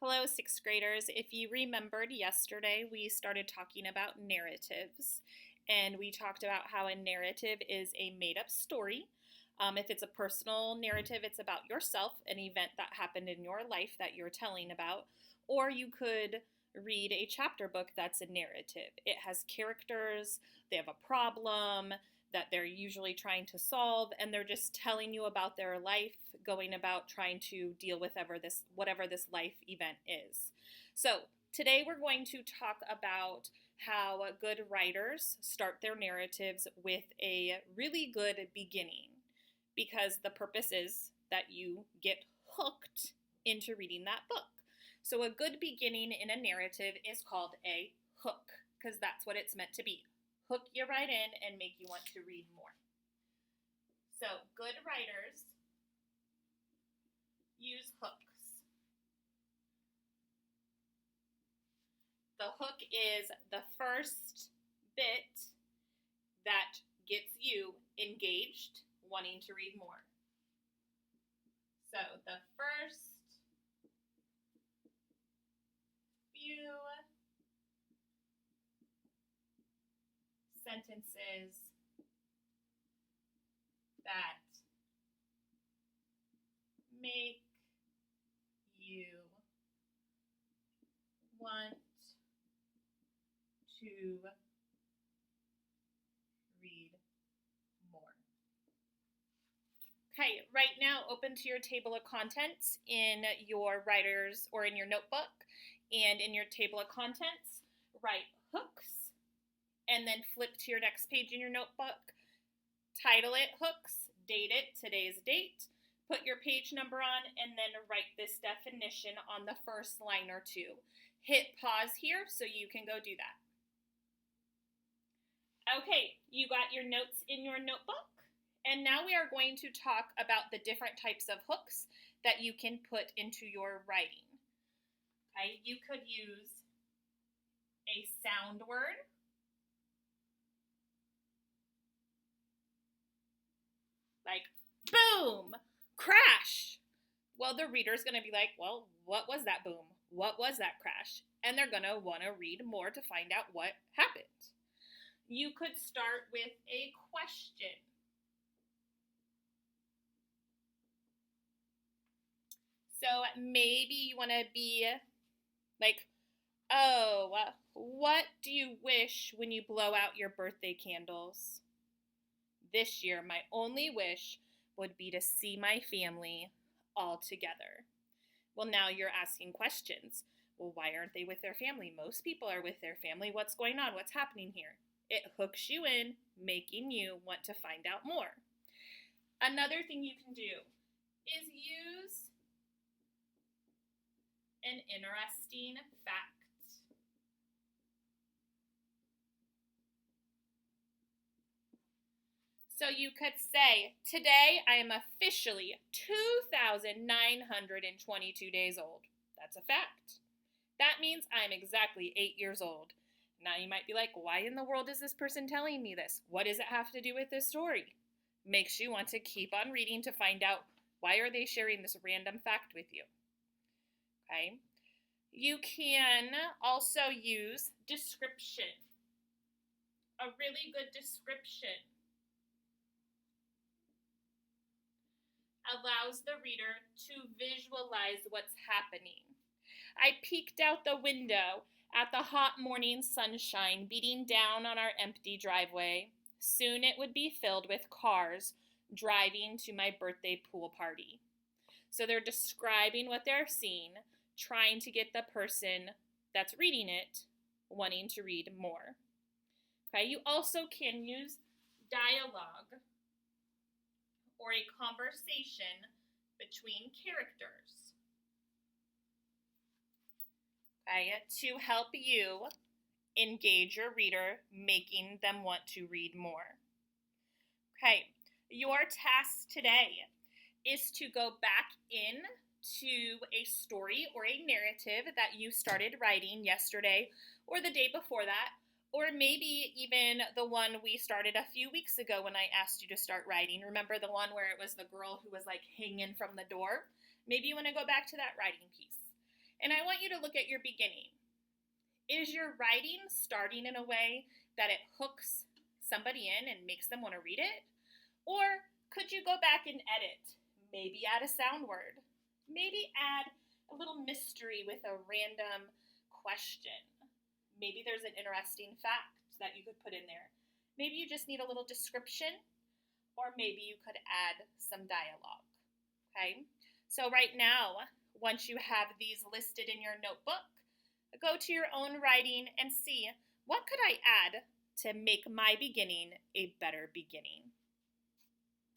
Hello, sixth graders. If you remembered yesterday, we started talking about narratives, and we talked about how a narrative is a made up story. If it's a personal narrative, it's about yourself, an event that happened in your life that you're telling about, or you could read a chapter book that's a narrative. It has characters, they have a problem that they're usually trying to solve, and they're just telling you about their life, going about trying to deal with whatever this life event is. So today we're going to talk about how good writers start their narratives with a really good beginning, because the purpose is that you get hooked into reading that book. So a good beginning in a narrative is called a hook, because that's what it's meant to be. Hook you right in and make you want to read more. So good writers use hooks. The hook is the first bit that gets you engaged, wanting to read more. So the first few sentences that make you want to read more. Okay, right now open to your table of contents in your writers or in your notebook, and in your table of contents, write hooks, and then flip to your next page in your notebook, title it hooks, date it, today's date, put your page number on, and then write this definition on the first line or two. Hit pause here so you can go do that. Okay, you got your notes in your notebook, and now we are going to talk about the different types of hooks that you can put into your writing. Okay, you could use a sound word, like boom, crash. Well, the reader's going to be like, well, what was that boom? What was that crash? And they're going to want to read more to find out what happened. You could start with a question. So maybe you want to be like, oh, what do you wish when you blow out your birthday candles? This year, my only wish would be to see my family all together. Well, now you're asking questions. Well, why aren't they with their family? Most people are with their family. What's going on? What's happening here? It hooks you in, making you want to find out more. Another thing you can do is use an interesting fact. So you could say, today I am officially 2,922 days old. That's a fact. That means I'm exactly 8 years old. Now you might be like, why in the world is this person telling me this? What does it have to do with this story? Makes you want to keep on reading to find out, why are they sharing this random fact with you? Okay. You can also use description. A really good description allows the reader to visualize what's happening. I peeked out the window at the hot morning sunshine beating down on our empty driveway. Soon it would be filled with cars driving to my birthday pool party. So they're describing what they're seeing, trying to get the person that's reading it wanting to read more. Okay, you also can use dialogue or a conversation between characters, okay, to help you engage your reader, making them want to read more. Okay, your task today is to go back in to a story or a narrative that you started writing yesterday or the day before that, or maybe even the one we started a few weeks ago when I asked you to start writing. Remember the one where it was the girl who was like hanging from the door? Maybe you want to go back to that writing piece. And I want you to look at your beginning. Is your writing starting in a way that it hooks somebody in and makes them want to read it? Or could you go back and edit? Maybe add a sound word. Maybe add a little mystery with a random question. Maybe there's an interesting fact that you could put in there. Maybe you just need a little description, or maybe you could add some dialogue. Okay? So right now, once you have these listed in your notebook, go to your own writing and see, what could I add to make my beginning a better beginning?